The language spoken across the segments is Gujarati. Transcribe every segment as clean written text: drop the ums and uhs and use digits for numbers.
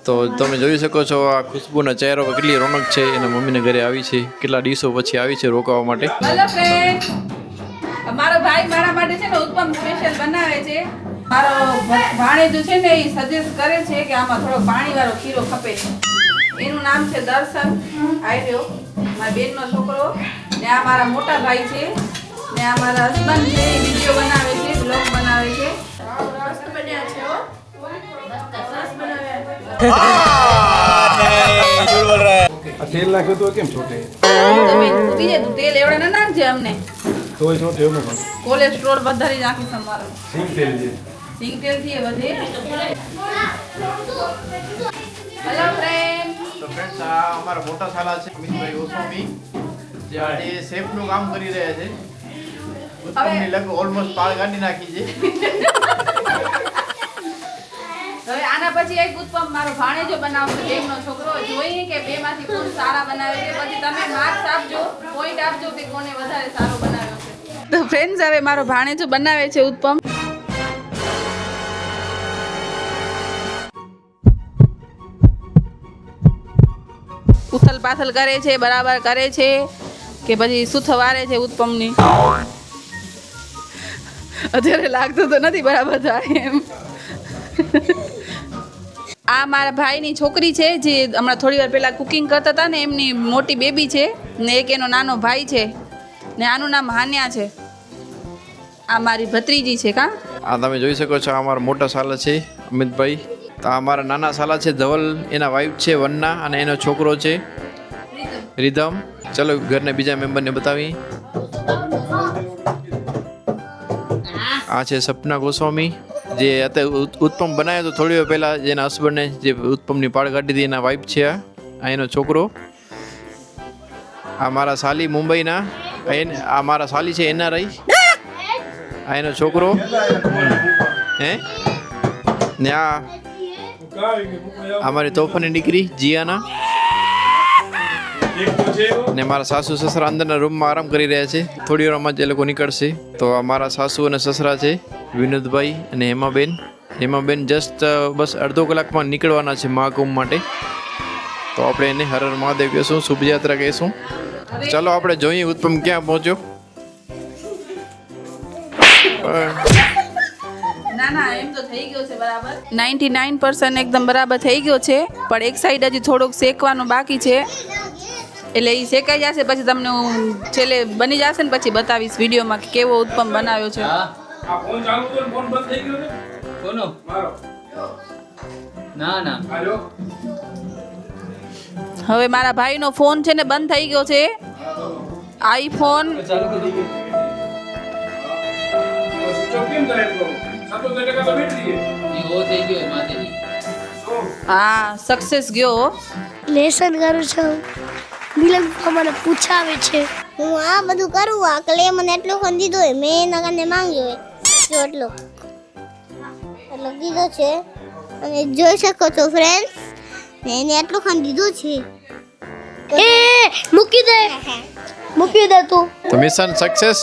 તો તમે જોઈ શકો છો આ ખુશ્બુના ચહેરો પર કેટલી રોનક છે. એના મમ્મીને ઘરે આવી છે, કેટલા દિવસો પછી આવી છે રોકાવા માટે. હેલો ફ્રેન્ડ, મારો ભાઈ મારા માટે છે ને ઉત્તમ સ્પેશિયલ બનાવે છે. મારો ભાણેજો છે ને એ સજેસ્ટ કરે છે કે આમાં થોડો પાણીવાળો ખીરો ખપે છે. એનું નામ છે દર્શન. આવ્યો મારા બેનનો છોકરો ને આ મારા મોટા ભાઈ છે ને આ મારા હસબન્ડ છે. એ વિડીયો બનાવે છે, બ્લોગ બનાવે છે. મસ્ત બન્યા છે હો, સરસ બનાવ્યા. તેલ નાખ્યું તો કેમ છોટે? તમે બીજે તું તેલ એવડે ના નાખજે અમને, તોય છોટે એવું પણ કોલેસ્ટ્રોલ વધારી નાખી તમારો. સિંગ તેલ છે. સિંગ તેલ થી એ વધે. હેલો ફ્રેન્ડ, તો ફ્રેન્ડ્સ, આ અમારા મોટા સાલા છે અમિતભાઈ ગોસ્વામી, જે આજે શેફનું કામ કરી રહ્યા છે. ઉત્તમની લગભગ ઓલમોસ્ટ પાળ કાઢી નાખી છે. હવે આના પછી એક ઉત્તમ મારો ભાણેજો બનાવશે, બેનનો છોકરો. જોઈએ કે બે માંથી કોણ સારા બનાવે છે. પછી તમે માર્ક્સ આપજો, પોઈન્ટ આપજો કે કોને વધારે સારો બનાવ્યો છે. તો ફ્રેન્ડ્સ, હવે મારો ભાણેજો બનાવે છે ઉત્તમ. ઉથલ પાથલ કરે છે, બરાબર કરે છે કે પછી સુથવારે છે ઉત્તમની. અત્યારે લાગતું તો નથી બરાબર થાય એમ. આ મારા ભાઈની છોકરી છે, જે હમણાં થોડી વાર પહેલાં કુકિંગ કરતા હતા ને, એમની મોટી બેબી છે ને એક એનો નાનો ભાઈ છે ને આનું નામ હાન્યા છે. આ મારી ભત્રીજી છે. કા આ તમે જોઈ શકો છો, આ અમારા મોટા સાલા છે અમિતભાઈ. તો આ અમારા નાના સાલા છે ધવલ, એના વાઈફ છે વન્ના અને એનો છોકરો છે રિધમ. ચલો ઘરના બીજા મેમ્બરને બતાવી. આ છે સપના ગોસ્વામી, જે અત્યારે ઉત્તમ બનાવ્યો તો થોડી વાર પહેલાં, જેના હસબન્ડને જે ઉત્તમની પાળ કાઢી હતી એના વાઈફ છે. આ એનો છોકરો. આ મારા સાલી મુંબઈના, આ મારા સાલી છે NRI. આ એનો છોકરો હે ને આ અમારી તોફાની દીકરી જીયાના. ને મારા સાસુ સસરા અંદરના રૂમમાં આરામ કરી રહ્યા છે. થોડી વારમાં જ એ લોકો નીકળશે. તો આ મારા સાસુ અને સસરા છે વિનોદભાઈ અને હેમાબેન. હેમાબેન જસ્ટ બસ અડધો કલાકમાં નીકળવાના છે મહાકુંભ માટે. તો આપણે એને હર હર મહાદેવ કહેશું, શુભયાત્રા કહેશું. ચાલો આપણે જોઈએ ઉત્તમ ક્યાં પહોંચ્યો. ના ના, એમ તો થઈ ગયો છે બરાબર. 99% એકદમ બરાબર થઈ ગયો છે, પણ એક સાઈડ હજી થોડોક શેકવાનું બાકી છે. એટલે એ શેકાઈ જશે પછી તમને હું છેલ્લે બની જશે ને પછી બતાવીશ વિડીયોમાં કે કેવો ઉત્તમ બનાવ્યો છે. આ ફોન ચાલુ તો ફોન બંધ થઈ ગયો ને કોનો? મારો. ના ના, આજો હવે મારા ભાઈનો ફોન છે ને બંધ થઈ ગયો છે. આઈફોન ચાલુ કરી દે. સ્વિચ ઓફ કેમ કરે તો 77% તો બેટરી છે. ઈ હો થઈ ગયો માતેજી. હા સક્સેસ ગયો. લેસન કરું છું. મિલન મને પૂછાવે છે. હું આ બધું કરું, આ કલે મને એટલો ખન દીધો હોય, મેં એના કારણે માંગ્યો હોય જો એટલો દીધો છે. અને જોઈ શકો છો ફ્રેન્ડ્સ, મેં એને એટલું ખન દીધું છે. એ મૂકી દે તું. તો મિશન સક્સેસ.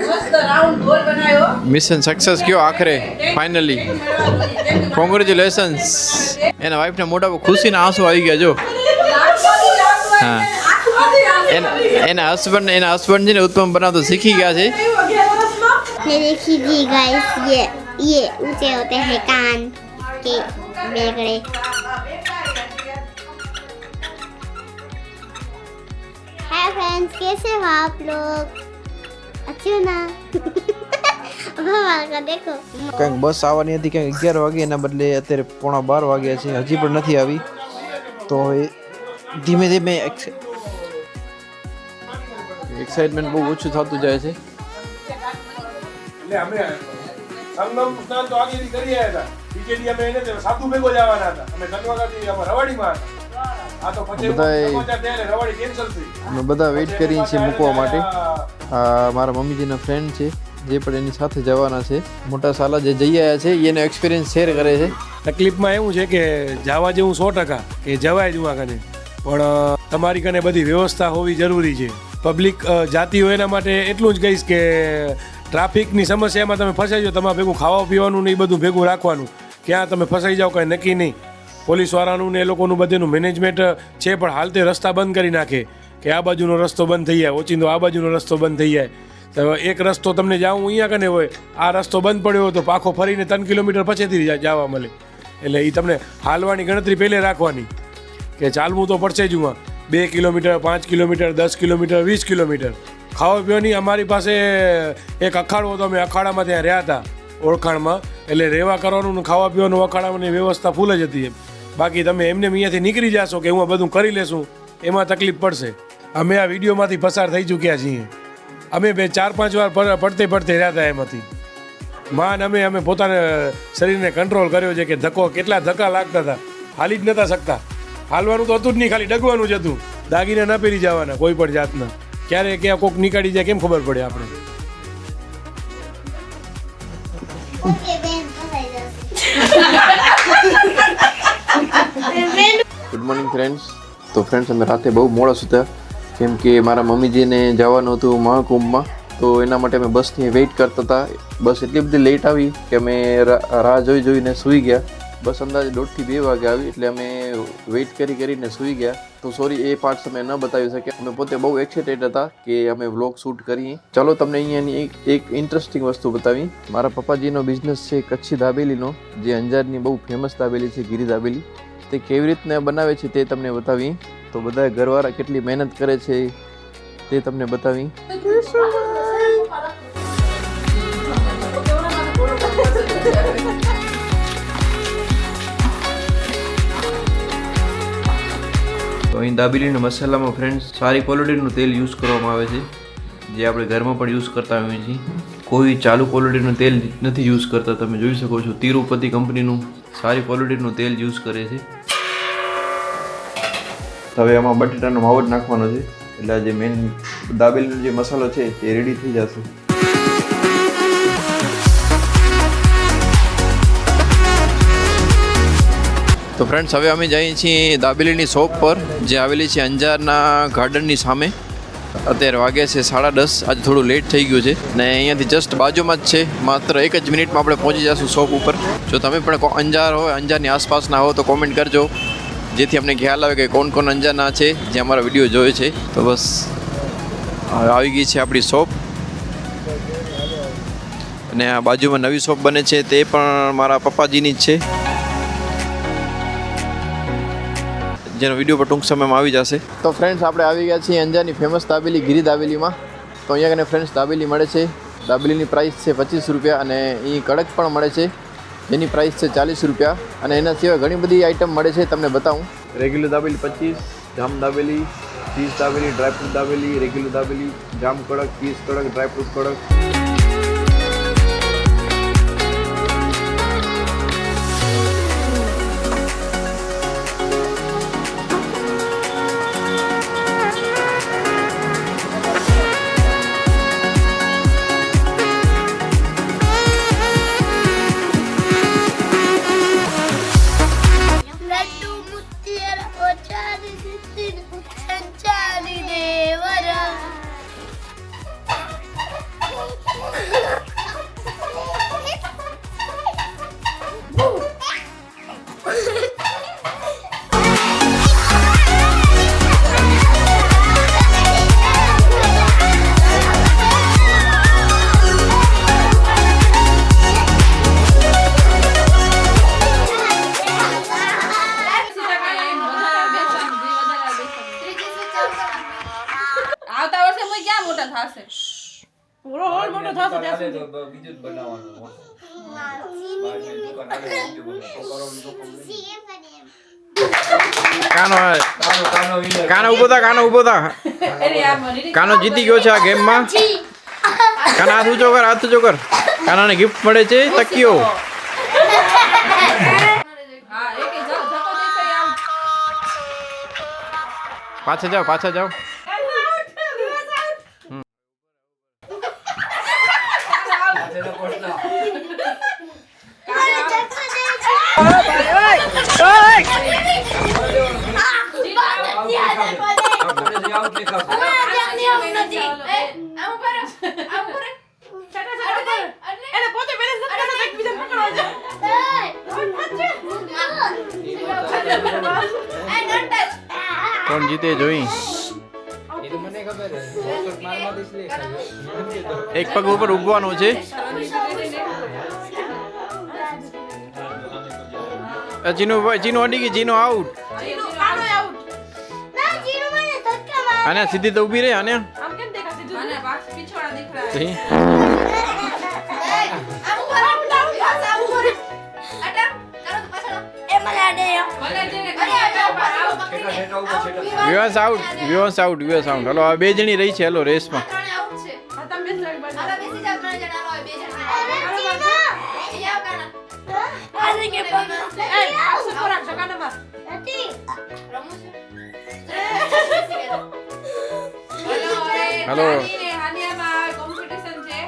મસ્ત રાઉન્ડ ગોલ બનાવ્યો. મિશન સક્સેસ કયો આખરે ફાઇનલી. કોંગ્રેચ્યુલેશન્સ. એના વાઈફને મોઢા પર ખુશીના આંસુ આવી ગયા જો. હા, એના હસબન્ડ છે ને ઉત્તમ બનાવતો શીખી ગયા છે. ये देखिए गाइस, ये ऊंचे होते हैं कान के बेगड़े. हाय फ्रेंड्स, कैसे हो आप लोग? अच्छे हो ना? भगवान का देखो. કંઈક બસ આવવાની હતી કંઈક 11 વાગે, એના બદલે અત્યારે 11:15 વાગ્યા છે, હજી પણ નથી આવી. તો એ ધીમે ધીમે એક્સાઇટમેન્ટ બહુ ઓછું થતું જાય છે. એટલે અમે સંગમ સ્નાન તો આગેથી કરી આવ્યા હતા. બીજે દી અમે એને સાધુ ભેગો જવાના હતા. અમે ધનવાગાથી અમે રવાડીમાં હતા. આ તો પછી બધાય સમાચાર થયા એટલે રવાડી કેન્સલ થઈ. અમે બધા વેઇટ કરીએ છીએ મૂકવા માટે. આ મારા મમ્મીજીના ફ્રેન્ડ છે, જે પણ એની સાથે જવાના છે. મોટા સાલા જે જઈ આવ્યા છે એનો એક્સપિરિયન્સ શેર કરે છે. તકલીફમાં એવું છે કે જવા જેવું 100% કે જવાય જવા કને, પણ તમારી કને બધી વ્યવસ્થા હોવી જરૂરી છે. પબ્લિક જાતી હોય એના માટે એટલું જ કહીશ કે ટ્રાફિકની સમસ્યામાં તમે ફસાઈ જાઓ, તમારે ભેગું ખાવા પીવાનું ને એ બધું ભેગું રાખવાનું. ક્યાં તમે ફસાઈ જાઓ કાંઈ નક્કી નહીં. પોલીસવાળાનું ને એ લોકોનું બધેનું મેનેજમેન્ટ છે, પણ હાલ તે રસ્તા બંધ કરી નાખે કે આ બાજુનો રસ્તો બંધ થઈ જાય, ઓચિંતો આ બાજુનો રસ્તો બંધ થઈ જાય. તો એક રસ્તો તમને જાવું અહીંયા કને હોય, આ રસ્તો બંધ પડ્યો હોય તો પાખો ફરીને 3 કિલોમીટર પછીથી જવા મળે. એટલે એ તમને હાલવાની ગણતરી પહેલે રાખવાની કે ચાલવું તો પડશે જ. Uma 2 kilometre, 5 kilometre, 10 kilometre, 20 kilometre. ખાવા પીવાની અમારી પાસે એક અખાડો હતો, અમે અખાડામાં ત્યાં રહ્યા હતા ઓળખાણમાં. એટલે રહેવા કરવાનું ને ખાવા પીવાનું અખાડાની વ્યવસ્થા ફૂલ જ હતી. બાકી તમે એમને અહીંયાથી નીકળી જશો કે હું બધું કરી લેશું, એમાં તકલીફ પડશે. અમે આ વિડીયોમાંથી પસાર થઈ ચૂક્યા છીએ. અમે 4-5 વાર પડતે રહ્યા હતા એમાંથી. માન અમે પોતાના શરીરને કંટ્રોલ કર્યો છે કે કેટલા ધક્કા લાગતા હતા, હાલી જ નહોતા શકતા. હાલવાનું તો હતું જ નહીં, ખાલી ડગવાનું જ હતું. દાગીના ના પહેરી જવાના કોઈ પણ જાતના. ક્યારે ક્યાં કોક નીકાળી જાય કેમ ખબર પડે આપણે? ઓકે બેન ફસાઈ જશે. Good morning friends. તો ફ્રેન્ડ્સ અમે રાતે બહુ મોડા સૂતા, કેમ કે મારા મમ્મીજીને જવાનું હતું મહાકુંભમાં. તો એના માટે અમે બસની વેઇટ કરતા હતા. બસ એટલી બધી લેટ આવી કે અમે રાહ જોઈને સૂઈ ગયા. બસ અંદાજે 1:30 થી 2 વાગે આવી, એટલે અમે વેઇટ કરીને સૂઈ ગયા. તો સોરી, એ પાર્ટ્સ અમે ન બતાવી શક્યા. અમે પોતે બહુ એક્સાઇટેડ હતા કે અમે વ્લોગ શૂટ કરીએ. ચાલો તમને અહીંયાની એક ઇન્ટરેસ્ટિંગ વસ્તુ બતાવી. મારા પપ્પાજીનો બિઝનેસ છે કચ્છી દાબેલીનો, જે અંજારની બહુ ફેમસ દાબેલી છે, ગીરી દાબેલી. તે કેવી રીતના બનાવે છે તે તમને બતાવી. તો બધા ઘરવાળા કેટલી મહેનત કરે છે તે તમને બતાવી. તો અહીં દાબેલીના મસાલામાં ફ્રેન્ડ્સ સારી ક્વોલિટીનું તેલ યુઝ કરવામાં આવે છે, જે આપણે ઘરમાં પણ યુઝ કરતા હોઈએ છીએ. કોઈ ચાલુ ક્વોલિટીનું તેલ નથી યુઝ કરતા. તમે જોઈ શકો છો તિરુપતિ કંપનીનું સારી ક્વોલિટીનું તેલ યુઝ કરે છે. હવે આમાં બટેટાનો માવો જ નાખવાનો છે, એટલે જે મેઇન દાબેલીનો જે મસાલો છે તે રેડી થઈ જશે. તો ફ્રેન્ડ્સ હવે અમે જઈએ છીએ દાબેલીની શોપ પર, જે આવેલી છે અંજારના ગાર્ડનની સામે. અત્યારે વાગ્યા છે 10:30. આજે થોડું લેટ થઈ ગયું છે ને અહીંયાથી જસ્ટ બાજુમાં જ છે. માત્ર 1 જ મિનિટમાં આપણે પહોંચી જઈશું શોપ ઉપર. જો તમે પણ અંજાર હોય, અંજારની આસપાસના હો તો કોમેન્ટ કરજો, જેથી અમને ખ્યાલ આવે કે કોણ અંજારના છે જે અમારા વિડીયો જોવે છે. તો બસ આવી ગઈ છે આપણી શોપ, અને આ બાજુમાં નવી શોપ બને છે તે પણ મારા પપ્પાજીની જ છે, જેનો વિડીયો પર ટૂંક સમયમાં આવી જશે. તો ફ્રેન્ડ્સ આપણે આવી ગયા છીએ અંજારની ફેમસ દાબેલી ગીરી દાબેલીમાં. તો અહીંયા કને ફ્રેન્ડ્સ દાબેલી મળે છે. દાબેલીની પ્રાઇસ છે 25 રૂપિયા, અને એ કડક પણ મળે છે, જેની પ્રાઇસ છે 40 રૂપિયા. અને એના સિવાય ઘણી બધી આઈટમ મળે છે, તમને બતાવું. Regular dabeli 25, jam dabeli, cheese dabeli, dry fruit dabeli, regular dabeli, jam કડક, ચીઝ કડક, ડ્રાયફ્રૂટ કડક. આવતા વર્ષે હું ક્યાં મોટા થશે? પૂરો હોલ મોટો થશે ત્યાં સુધી. બીજું જ બનાવવાનું. કાનો ઊભો થા. કાનો જીતી ગયો છે આ ગેમમાં. કાના હાથ ઊંચો કર. કાનાને ગિફ્ટ મળે છે તકીઓ. હા, એક ધક્કો દેશે આવ. પાછા જાઓ. એને પોતે બેલેન્સ નથી કરતો, એકબીજાને પકડવા જાય. કોણ જીતે જોઈ. એ તો મને ખબર છે મારમાંથી સિલેક્ટ કર્યું. એક પગ ઉપર ઊભવાનું છે. જીનો અડી ગઈ. જીનો આઉટ. ના જીરો મને ધક્કા માર આને સીધી તો ઊભી રહે. આને અને પાછળ પીછોડા દીકરા સહી. એ મને આડે ભલે જેને કરી આપ્યા વિવાસ આઉટ. વિવાસ આઉટ. વિવાસ આઉટ. હલો આ બે જણી રહી છે. હલો રેસમાં. આને કે પગ નથી હલો. કોમ્પિટિશન છે.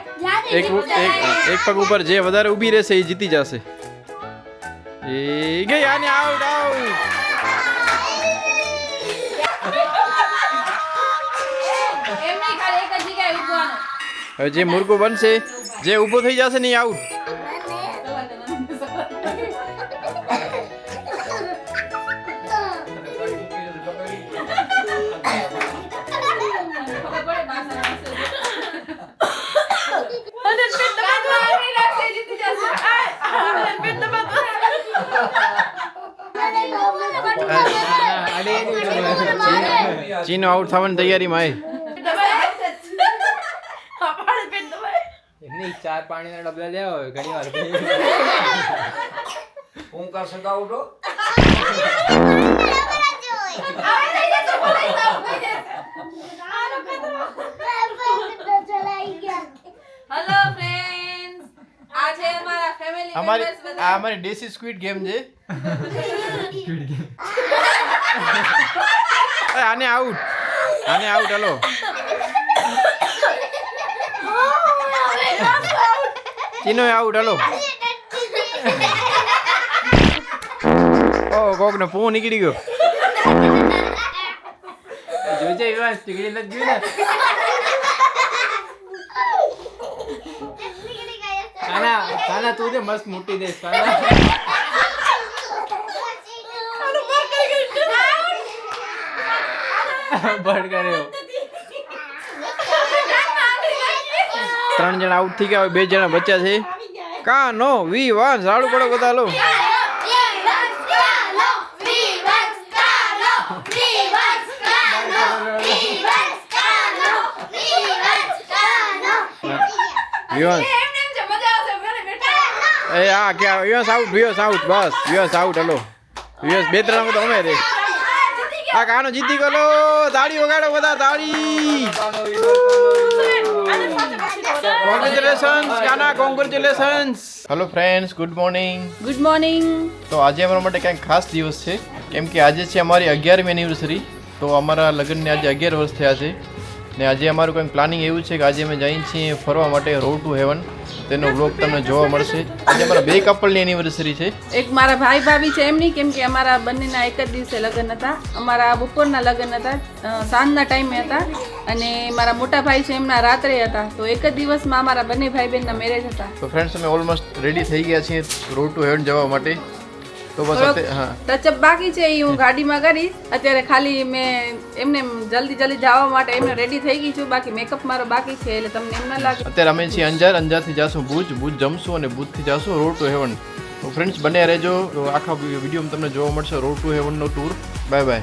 એક પગ ઉપર જે વધારે ઊભી રહેશે એ જીતી જશે. એ ગઈ. આને આઉટ. આઉટ. એમ નહીં, ખાલી એક જ જગ્યાએ ઊભવાનું. હવે જે મુર્ગો બનશે, જે ઊભો થઈ જશે ને એ આઉટ. ખબર પડે પાછળ આવી લાગશે, જીતી જશે. ચીનો આઉટ થવાની તૈયારીમાં એમની 4 પાણીના ડબલા લેવા હોય ઘણી વાર હેલો ફ્રેન્ડ્સ, આજે અમારા ફેમિલી અમારી મેમ્બર્સ આ બધા અમારી દેશી સ્ક્વિડ ગેમ છે. આને આઉટ. આને આઉટ. હલો ચીનો આઉટ. હલો ઓ કોક ને પૂ નીકળી ગયો. જોજે વિવાસ ટીકડી નથી ગયું ને. કાના તું જે મસ્ત મોટી દેશ કાના. બળ કર્યો. 3 જણા આઉટ થઈ ગયા. 2 જણા બચ્યા છે. કાનો વિવાસ ઝાડુ પડો બધા. લો વિવાસ. એ હા ક્યાં વિવાસ આઉટ. વિવાસ આઉટ. બસ વિવાસ આઉટ. હલો વિવાસ 2-3 તો અમે રે. આ કાનો જીતી ગયો. તાળી વગાડો બધા. તાળી. Congratulations Kana. Congratulations. Hello friends, good morning. Good morning. તો આજે અમારા માટે કંઈક ખાસ દિવસ છે, કેમ કે આજે છે અમારી 11મી એનિવર્સરી. તો અમારા લગ્નને આજે 11 વર્ષ થયા છે ને આજે અમારું કંઈક પ્લાનિંગ એવું છે કે આજે અમે જઈએ છીએ ફરવા માટે રોડ ટુ હેવન. તેનો વ્લોગ તમને જોવા મળશે. આજે અમારા 2 કપલની એનિવર્સરી છે. એક મારા ભાઈ ભાભી છે એમની, કેમ કે અમારા બંનેના એક જ દિવસે લગ્ન હતા. અમારા બપોરના લગ્ન હતા, સાંજના ટાઈમે હતા, અને મારા મોટા ભાઈ છે એમના રાત્રે હતા. તો એક જ દિવસમાં અમારા બંને ભાઈ બહેનના મેરેજ હતા. તો ફ્રેન્ડ્સ અમે ઓલમોસ્ટ રેડી થઈ ગયા છીએ રોડ ટુ હેવન જવા માટે. તો બસ હા ટચઅપ બાકી છે, એ હું ગાડીમાં કરીશ. અત્યારે ખાલી મેં એમને જલ્દી જવા માટે એમને રેડી થઈ ગઈ છું. બાકી મેકઅપ મારો બાકી છે, એટલે તમને એમ ના લાગે. અત્યારે અમે છીએ અંજાર. અંજારથી જાશું ભુજ. ભુજ જમશું અને ભુજથી જાશું રોડ ટુ હેવન. તો ફ્રેન્ડ્સ બને રહેજો. આખા વિડીયોમાં તમને જોવા મળશે રોડ ટુ હેવનનો ટૂર. Bye by.